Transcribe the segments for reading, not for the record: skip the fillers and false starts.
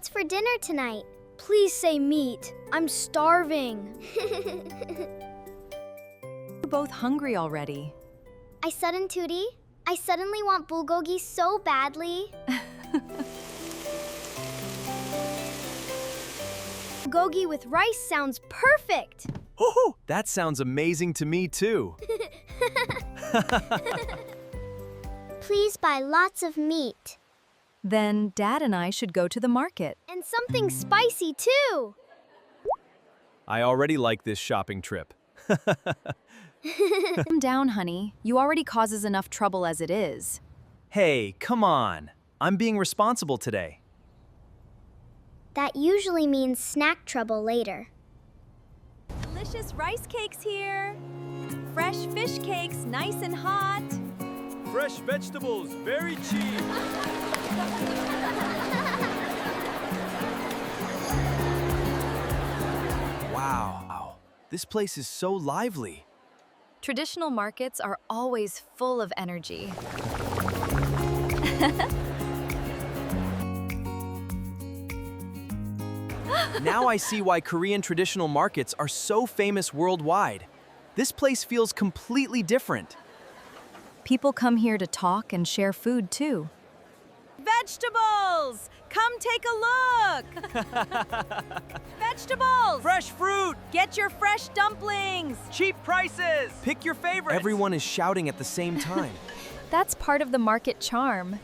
What's for dinner tonight? Please say meat. I'm starving. We're both hungry already. I suddenly want bulgogi so badly. Bulgogi with rice sounds perfect. Oh, that sounds amazing to me too. Please buy lots of meat. Then Dad and I should go to the market. And something spicy too. I already like this shopping trip. Calm down, honey. You already causes enough trouble as it is. Hey, come on. I'm being responsible today. That usually means snack trouble later. Delicious rice cakes here. Fresh fish cakes, nice and hot. Fresh vegetables, very cheap. Wow, this place is so lively. Traditional markets are always full of energy. Now I see why Korean traditional markets are so famous worldwide. This place feels completely different. People come here to talk and share food too. Vegetables! Come take a look! Vegetables! Fresh fruit! Get your fresh dumplings! Cheap prices! Pick your favorites! Everyone is shouting at the same time. That's part of the market charm.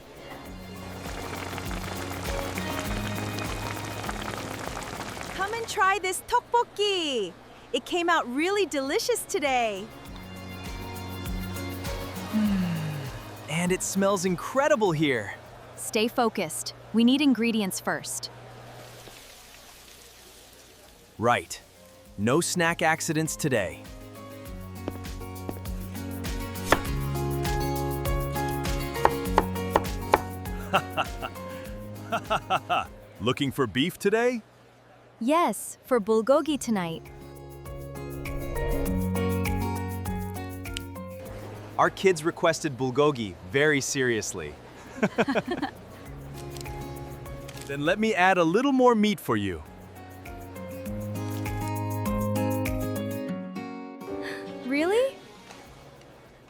Come and try this Tteokbokki! It came out really delicious today. And it smells incredible here. Stay focused. We need ingredients first. Right. No snack accidents today. Looking for beef today? Yes, for bulgogi tonight. Our kids requested bulgogi very seriously. Then let me add a little more meat for you. Really?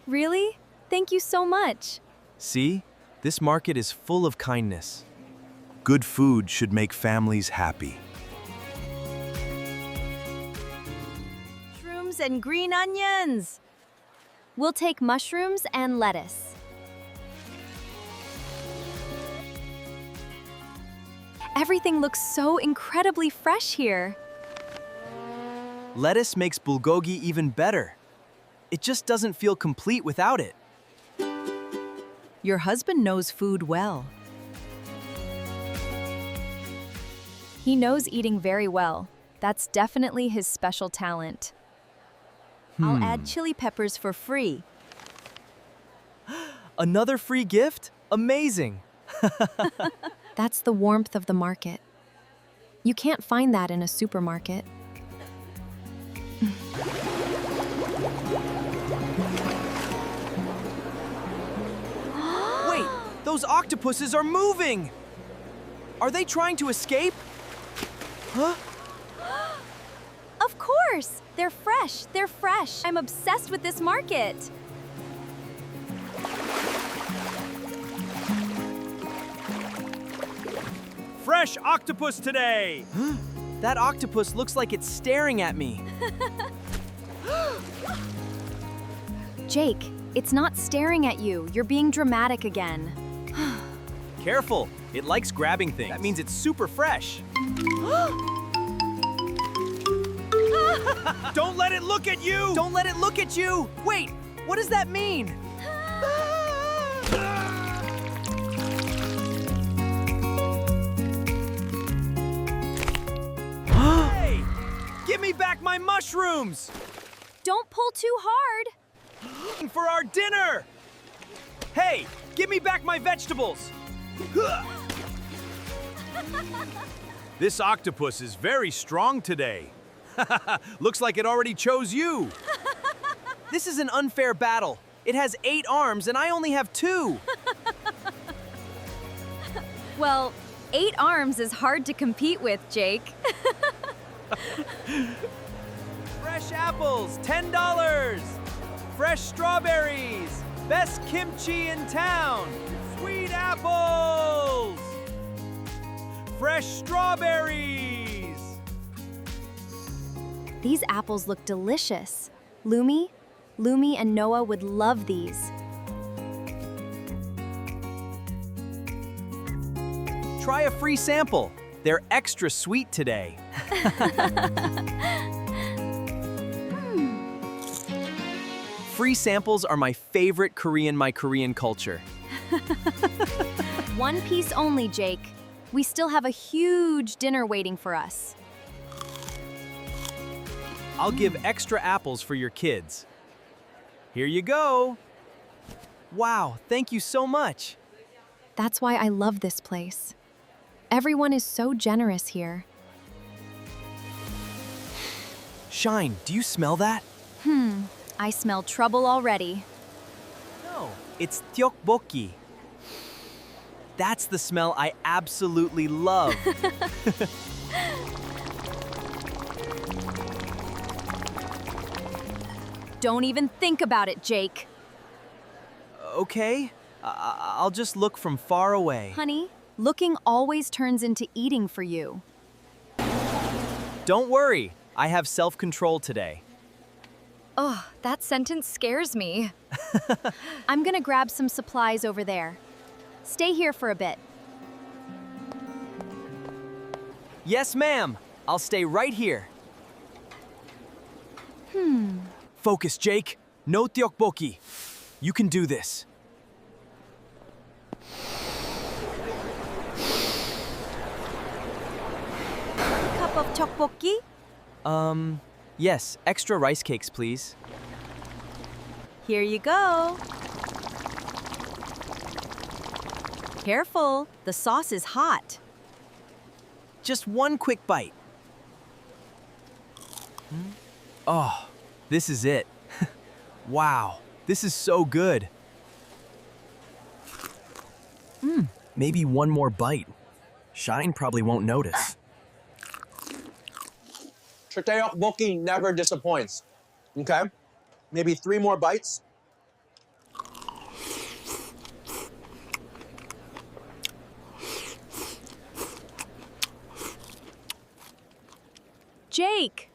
Really? Thank you so much. See? This market is full of kindness. Good food should make families happy. Mushrooms and green onions. We'll take mushrooms and lettuce. Everything looks so incredibly fresh here. Lettuce makes bulgogi even better. It just doesn't feel complete without it. Your husband knows food well. He knows eating very well. That's definitely his special talent. I'll add chili peppers for free. Another free gift? Amazing! That's the warmth of the market. You can't find that in a supermarket. Wait, those octopuses are moving! Are they trying to escape? Huh? Of course! They're fresh! They're fresh! I'm obsessed with this market! Fresh octopus today! That octopus looks like it's staring at me. Jake, it's not staring at you. You're being dramatic again. Careful, it likes grabbing things. That means it's super fresh. Don't let it look at you! Don't let it look at you! Wait, what does that mean? Hey! Give me back my mushrooms! Don't pull too hard! For our dinner! Hey, give me back my vegetables! This octopus is very strong today. Looks like it already chose you. This is an unfair battle. It has 8 arms and I only have 2. Well, 8 arms is hard to compete with, Jake. Fresh apples, $10. Fresh strawberries, best kimchi in town. Sweet apples. Fresh strawberries. These apples look delicious. Lumi and Noah would love these. Try a free sample. They're extra sweet today. Free samples are my favorite my Korean culture. One piece only, Jake. We still have a huge dinner waiting for us. I'll give extra apples for your kids. Here you go. Wow, thank you so much. That's why I love this place. Everyone is so generous here. Shine, do you smell that? I smell trouble already. No, it's Tteokbokki. That's the smell I absolutely love. Don't even think about it, Jake. Okay, I'll just look from far away. Honey, looking always turns into eating for you. Don't worry, I have self-control today. Oh, that sentence scares me. I'm gonna grab some supplies over there. Stay here for a bit. Yes, ma'am. I'll stay right here. Focus, Jake. No tteokbokki. You can do this. Cup of tteokbokki? Yes, extra rice cakes, please. Here you go. Careful, the sauce is hot. Just one quick bite. Oh, this is it. Wow, this is so good. Maybe one more bite. Shine probably won't notice. Tteokbokki never disappoints. Okay? Maybe 3 more bites. Jake!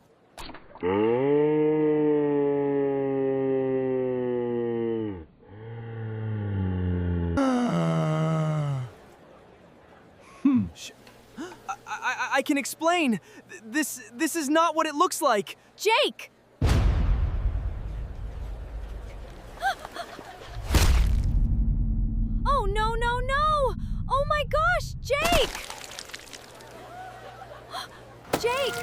I can explain. This is not what it looks like. Jake! Oh, no, no, no! Oh my gosh, Jake! Jake!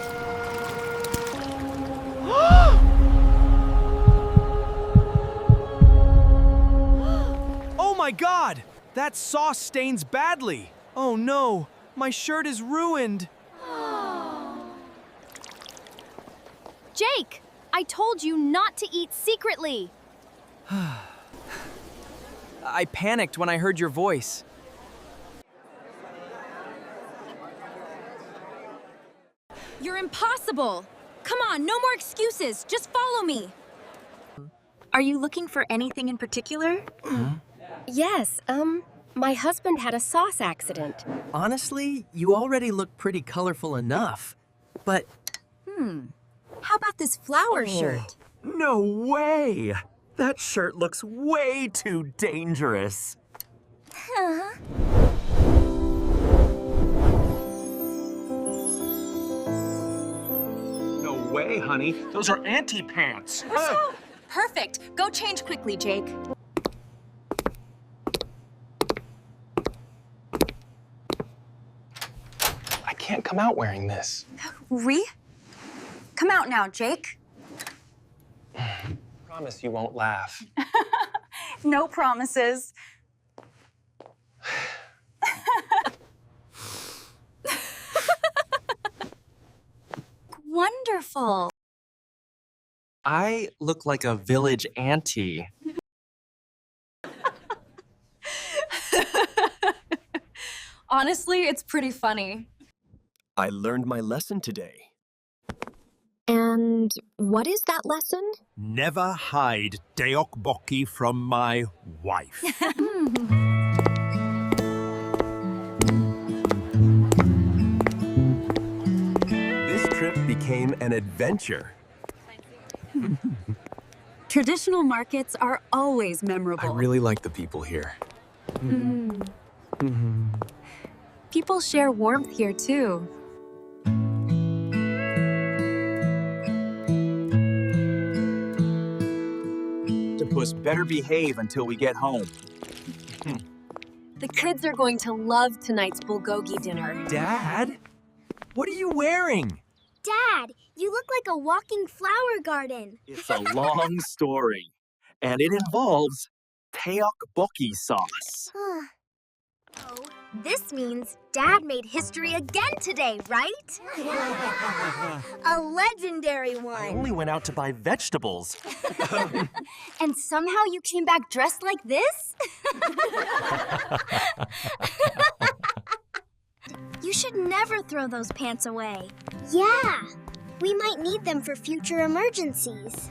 Oh my God! That sauce stains badly. Oh no, my shirt is ruined. Jake! I told you not to eat secretly! I panicked when I heard your voice. You're impossible! Come on, no more excuses. Just follow me. Are you looking for anything in particular? Yes, my husband had a sauce accident. Honestly, you already look pretty colorful enough. But How about this flower shirt? no way! That shirt looks way too dangerous. No way, honey. Those are anti-pants. Perfect. Go change quickly, Jake. I can't come out wearing this. Come out now, Jake. Promise you won't laugh. No promises. Wonderful. I look like a village auntie. Honestly, it's pretty funny. I learned my lesson today. And what is that lesson? Never hide Tteokbokki from my wife. This trip became an adventure. Traditional markets are always memorable. I really like the people here. People share warmth here too. Octopus better behave until we get home. The kids are going to love tonight's Bulgogi dinner. Dad? What are you wearing? Dad, you look like a walking flower garden. It's a long story, and it involves Tteokbokki sauce. Oh, this means Dad made history again today, right? A legendary I one. only went out to buy vegetables. And somehow you came back dressed like this? You should never throw those pants away. Yeah, we might need them for future emergencies.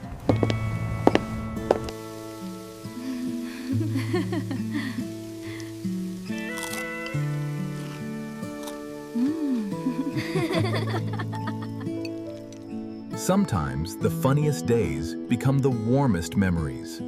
Sometimes the funniest days become the warmest memories.